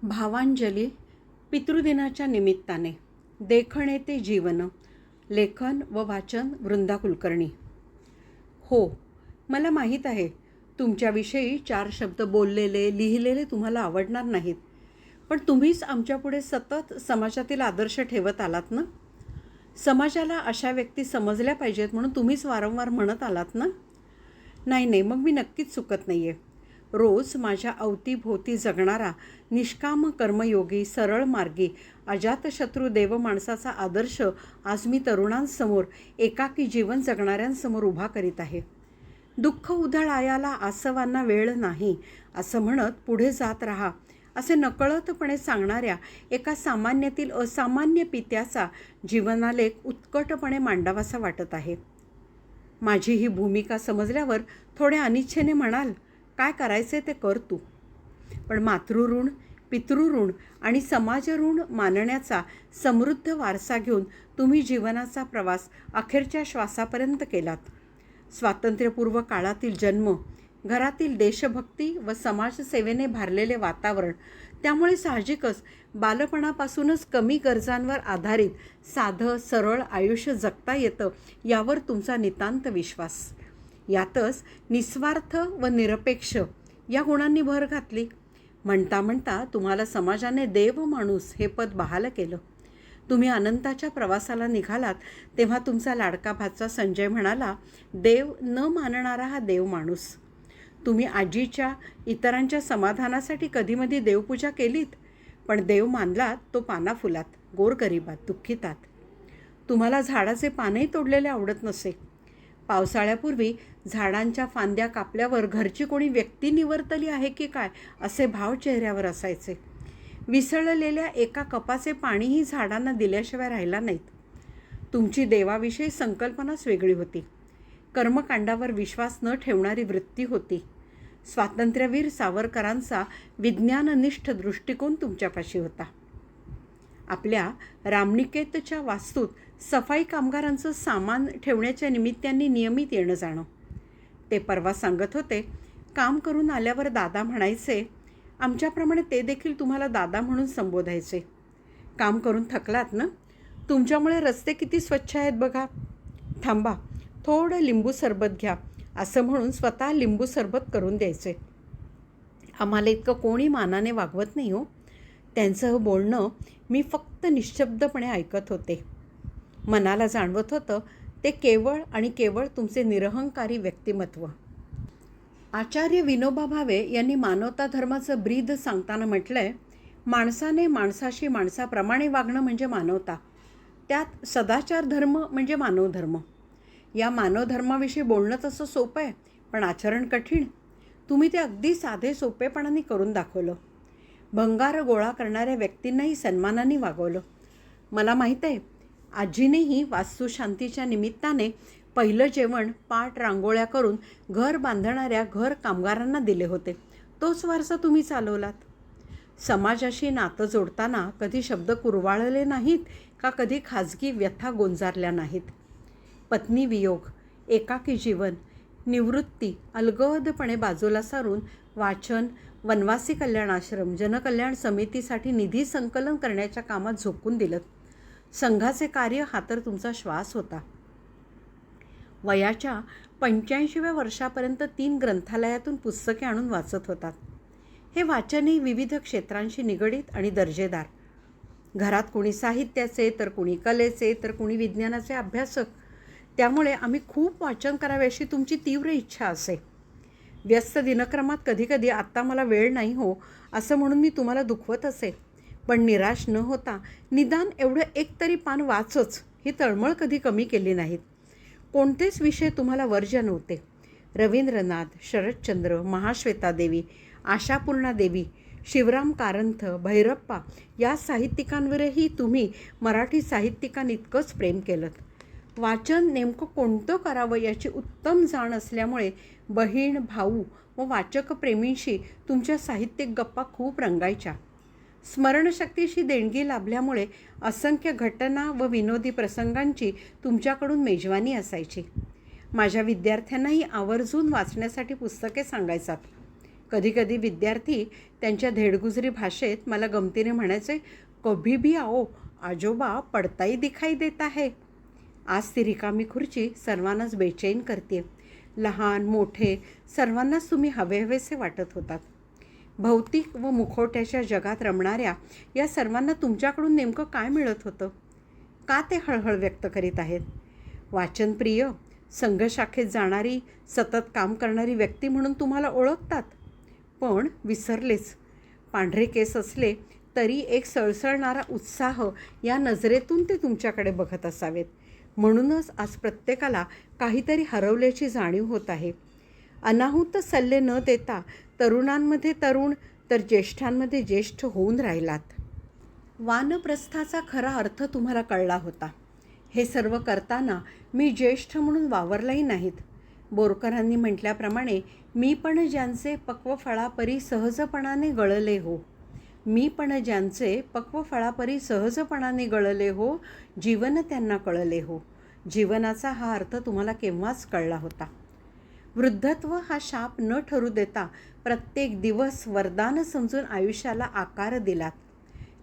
भावांजली पितृदिनाच्या निमित्ताने देखणे ते जीवन. लेखन व वाचन वृंदा कुलकर्णी. हो, मला माहीत आहे तुमच्याविषयी 4 शब्द बोललेले लिहिलेले तुम्हाला आवडणार नाहीत, पण तुम्हीच आमच्यापुढे सतत समाजातील आदर्श ठेवत आलात ना. समाजाला अशा व्यक्ती समजल्या पाहिजेत म्हणून तुम्हीच वारंवार म्हणत आलात ना. नाही, मग मी नक्कीच चुकत नाही आहे. रोज माझ्या अवतीभोवती जगणारा निष्काम कर्मयोगी, सरळ मार्गी, अजातशत्रू देव माणसाचा आदर्श आज मी तरुणांसमोर, एकाकी जीवन जगणाऱ्यांसमोर उभा करीत आहे. दुःख उधळ आयाला आसवांना वेळ नाही असं म्हणत पुढे जात राहा असे नकळतपणे सांगणाऱ्या एका सामान्यातील असामान्य पित्याचा जीवनालेख उत्कटपणे मांडावासा वाटत आहे. माझी ही भूमिका समजल्यावर थोड्या अनिच्छेने म्हणाल, काय करायचे ते कर तू. पण मातृऋण, पितृऋण आणि समाजऋण मानण्याचा समृद्ध वारसा घेऊन तुम्ही जीवनाचा प्रवास अखेरच्या श्वासापर्यंत केलात. स्वातंत्र्यपूर्व काळातील जन्म, घरातील देशभक्ती व समाजसेवेने भारलेले वातावरण, त्यामुळे साहजिकच बालपणापासूनच कमी गरजांवर आधारित साधं सरळ आयुष्य जगता येतं यावर तुमचा नितांत विश्वास. यातच निस्वार्थ व निरपेक्ष या गुणांनी भर घातली. म्हणता म्हणता तुम्हाला समाजाने देव माणूस हे पद बहाल केलं. तुम्ही अनंताच्या प्रवासाला निघालात तेव्हा तुमचा लाडका भाचा संजय म्हणाला, देव न मानणारा हा देव माणूस. तुम्ही आजीच्या, इतरांच्या समाधानासाठी कधीमधी देवपूजा केलीत, पण देव मानलात तो पानाफुलात, गोरगरिबात, दुःखितात. तुम्हाला झाडाचे पानही तोडलेले आवडत नसे. पावसाळ्यापूर्वी झाडांच्या फांद्या कापल्यावर घरची कोणी व्यक्ती निवर्तली आहे की काय असे भाव चेहऱ्यावर असायचे. विसळलेल्या एका कपाचे पाणीही झाडांना दिल्याशिवाय राहिला नाहीत. तुमची देवाविषयी संकल्पनाच वेगळी होती. कर्मकांडावर विश्वास न ठेवणारी वृत्ती होती. स्वातंत्र्यवीर सावरकरांचा विज्ञाननिष्ठ दृष्टिकोन तुमच्यापाशी होता. आपल्या रामनिकेतच्या वास्तूत सफाई कामगारांचं सामान ठेवण्याच्या निमित्ताने नियमित येणं जाणं. ते परवा सांगत होते, काम करून आल्यावर दादा म्हणायचे, आमच्याप्रमाणे ते देखील तुम्हाला दादा म्हणून संबोधायचे. काम करून थकलात ना, तुमच्यामुळे रस्ते किती स्वच्छ आहेत बघा. थांबा, थोडं लिंबू सरबत घ्या असं म्हणून स्वतः लिंबू सरबत करून द्यायचे. आम्हाला इतकं कोणी मानाने वागवत नाही हो. त्यांचं बोलणं मी फक्त निश्शब्दपणे ऐकत होते. मनाला जाणवत होतं ते केवळ आणि केवळ तुमचे निरहंकारी व्यक्तिमत्व. आचार्य विनोबा भावे यांनी मानवता धर्माचं ब्रीद सांगताना म्हटलंय, माणसाने माणसाशी माणसाप्रमाणे वागणं म्हणजे मानवता. त्यात सदाचार धर्म म्हणजे मानवधर्म. या मानवधर्माविषयी बोलणं तसं सोपं आहे, पण आचरण कठीण. तुम्ही ते अगदी साधे सोपेपणाने करून दाखवलं. भंगार गोळा करणाऱ्या व्यक्तींनाही सन्मानाने वागवलं. मला माहीत आहे, आजीनेही वास्तुशांतीच्या निमित्ताने पहिलं जेवण पाट रांगोळ्या करून घर बांधणाऱ्या घर कामगारांना दिले होते. तोच वारसा तुम्ही चालवलात. समाजाशी नातं जोडताना कधी शब्द कुरवाळले नाहीत का कधी खाजगी व्यथा गोंजारल्या नाहीत. पत्नी वियोग, एकाकी जीवन, निवृत्ती अलगदपणे बाजूला सारून वाचन, वनवासी कल्याण आश्रम, जनकल्याण समितीसाठी निधी संकलन करण्याच्या कामात झोकून दिलं. संघाचे कार्य हा तर तुमचा श्वास होता. वयाच्या 85व्या वर्षापर्यंत 3 ग्रंथालयातून पुस्तके आणून वाचत होतात. हे वाचनही विविध क्षेत्रांशी निगडीत आणि दर्जेदार. घरात कोणी साहित्याचे, तर कोणी कलेचे, तर कोणी विज्ञानाचे अभ्यासक. त्यामुळे आम्ही खूप वाचन करावे अशी तुमची तीव्र इच्छा असे. व्यस्त दिनक्रमात कधीकधी आत्ता मला वेळ नाही हो असं म्हणून मी तुम्हाला दुखवत असे, पण निराश न होता निदान एवढं एक तरी पान वाचच ही तळमळ कधी कमी केली नाहीत. कोणतेच विषय तुम्हाला वर्ज्य नव्हते. रवींद्रनाथ, शरदचंद्र, महाश्वेता देवी, आशापूर्णा देवी, शिवराम कारंथ, भैरप्पा या साहित्यिकांवरही तुम्ही मराठी साहित्यिकांइतकंच प्रेम केलं. वाचन नेमकं कोणतं करावं याची उत्तम जाण असल्यामुळे बहीण, भाऊ व वाचकप्रेमींशी तुमच्या साहित्यिक गप्पा खूप रंगायच्या. स्मरणशक्तीशी देणगी लाभल्यामुळे असंख्य घटना व विनोदी प्रसंगांची तुमच्याकडून मेजवानी असायची. माझ्या विद्यार्थ्यांनाही आवर्जून वाचण्यासाठी पुस्तके सांगायचात. कधीकधी विद्यार्थी त्यांच्या धेडगुजरी भाषेत मला गमतीने म्हणायचे, कभी भी आओ आजोबा पडताही दिखाई देता है. आज ती रिकामी खुर्ची सर्वांनाच बेचैन करते. लहान मोठे सर्वांनाच तुम्ही हवेहवेसे वाटत होतात. भौतिक व मुखवट्याच्या जगात रमणाऱ्या या सर्वांना तुमच्याकडून नेमकं काय मिळत होतं? का ते हळहळ व्यक्त करीत आहेत? वाचनप्रिय, संघशाखेत जाणारी, सतत काम करणारी व्यक्ती म्हणून तुम्हाला ओळखतात. पण विसरलेच, पांढरे केस असले तरी एक सळसळणारा उत्साह या नजरेतून ते तुमच्याकडे बघत असावेत. म्हणूनच आज प्रत्येकाला काहीतरी हरवल्याची जाणीव होत आहे. अनाहूत सल्ले न देता तरुणांमध्ये तरुण तर ज्येष्ठांमध्ये ज्येष्ठ होऊन राहिलात. वानप्रस्थाचा खरा अर्थ तुम्हाला कळला होता. हे सर्व करताना मी ज्येष्ठ म्हणून वावरलाही नाहीत. बोरकरांनी म्हटल्याप्रमाणे, मी पण ज्यांचे पक्वफळापरी सहजपणाने गळले हो. मी पण ज्यांचे पक्वफळापरी सहजपणाने गळले हो, जीवन त्यांना कळले हो. जीवनाचा हा अर्थ तुम्हाला केव्हाच कळला होता. वृद्धत्व हा शाप न ठरू देता प्रत्येक दिवस वरदान समजून आयुष्याला आकार दिलात.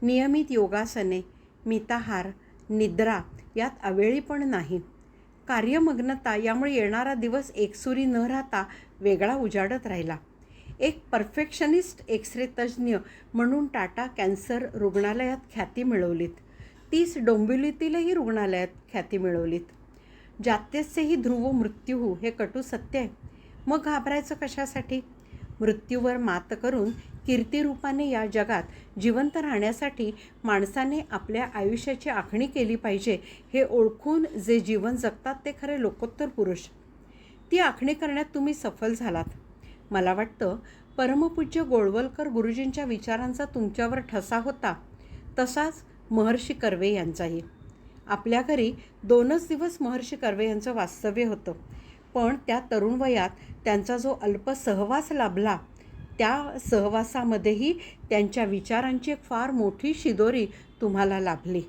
नियमित योगासने, मिताहार, निद्रा यात अवेळीपण नाही. कार्यमग्नता यामुळे येणारा दिवस एकसुरी न राहता वेगळा उजाडत राहिला. एक परफेक्शनिस्ट एक्सरे तज्ज्ञ म्हणून टाटा कॅन्सर रुग्णालयात ख्याती मिळवलीत. 30 डोंबिवलीतीलही रुग्णालयात ख्याती मिळवलीत. जात्यस्यहि ध्रुवो मृत्युः हे कटू सत्य आहे. मग घाबरायचं कशासाठी? मृत्यूवर मात करून कीर्तिरूपाने या जगात जिवंत राहण्यासाठी माणसाने आपल्या आयुष्याची आखणी केली पाहिजे हे ओळखून जे जीवन जगतात ते खरे लोकोत्तर पुरुष. ती आखणी करण्यात तुम्ही सफल झालात. मला वाटतं परमपूज्य गोळवलकर गुरुजींच्या विचारांचा तुमच्यावर ठसा होता, तसाच महर्षी कर्वे यांचाही. आपल्या घरी 2च दिवस महर्षी कर्वे यांचं वास्तव्य होतं. पण त्या तरुण वयात त्यांचा जो अल्प सहवास लाभला, त्या सहवासामध्येही त्यांच्या विचारांची एक फार मोठी शिदोरी तुम्हाला लाभली.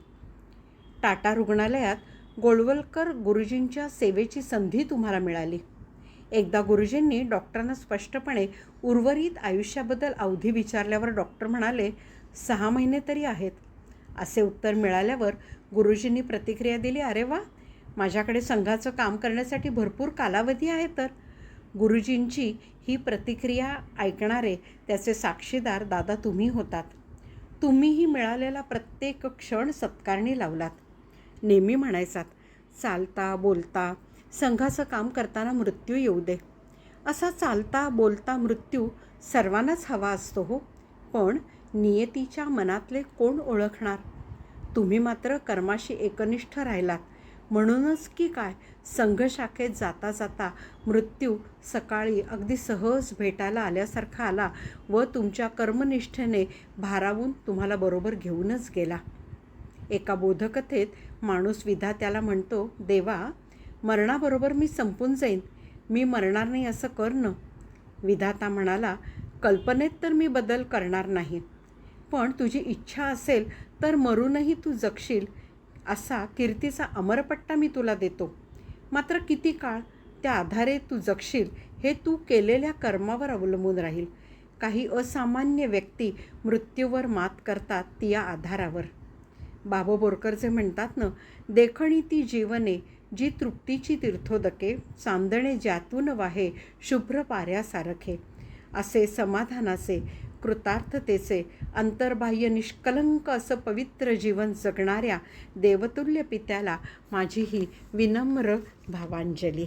टाटा रुग्णालयात गोळवलकर गुरुजींच्या सेवेची संधी तुम्हाला मिळाली. एकदा गुरुजींनी डॉक्टरांना स्पष्टपणे उर्वरित आयुष्याबद्दल अवधी विचारल्यावर डॉक्टर म्हणाले, 6 महिने तरी आहेत. असे उत्तर मिळाल्यावर गुरुजींनी प्रतिक्रिया दिली, अरे वा, माझ्याकडे संघाचं काम करण्यासाठी भरपूर कालावधी आहे. तर गुरुजींची ही प्रतिक्रिया ऐकणारे त्याचे साक्षीदार दादा तुम्ही होतात. तुम्हीही मिळालेला प्रत्येक क्षण सत्कारणी लावलात. नेहमी म्हणायचात, चालता बोलता संघाचं काम करताना मृत्यू येऊ दे. असा चालता बोलता मृत्यू सर्वांनाच हवा असतो हो, पण नियतीच्या मनातले कोण ओळखणार? तुम्ही मात्र कर्माशी एकनिष्ठ राहिलात. म्हणूनच की काय, संघशाखेत जाता जाता मृत्यू सकाळी अगदी सहज भेटायला आल्यासारखा आला व तुमच्या कर्मनिष्ठेने भारावून तुम्हाला बरोबर घेऊनच गेला. एका बोधकथेत माणूस विधात्याला म्हणतो, देवा, मरणाबरोबर मी संपून जाईन, मी मरणार नाही असं कर न. विधाता म्हणाला, कल्पनेत तर मी बदल करणार नाही, पण तुझी इच्छा असेल तर मरूनही तू जगशील असा कीर्तीचा अमरपट्टा मी तुला देतो. मात्र किती काळ त्या आधारे तू जगशील हे तू केलेल्या कर्मावर अवलंबून राहील. काही असामान्य व्यक्ती मृत्यूवर मात करतात ती या आधारावर. बाबा बोरकर जे म्हणतात ना, देखणी ती जीवने जी तृप्तीची तीर्थोदके, चांदणे ज्यातून वाहे शुभ्र पाऱ्यासारखे. असे समाधानाचे, कृतार्थतेचे, अंतर्बाह्य निष्कलंक असं पवित्र जीवन जगणाऱ्या देवतुल्य पित्याला माझी ही विनम्र भावांजली.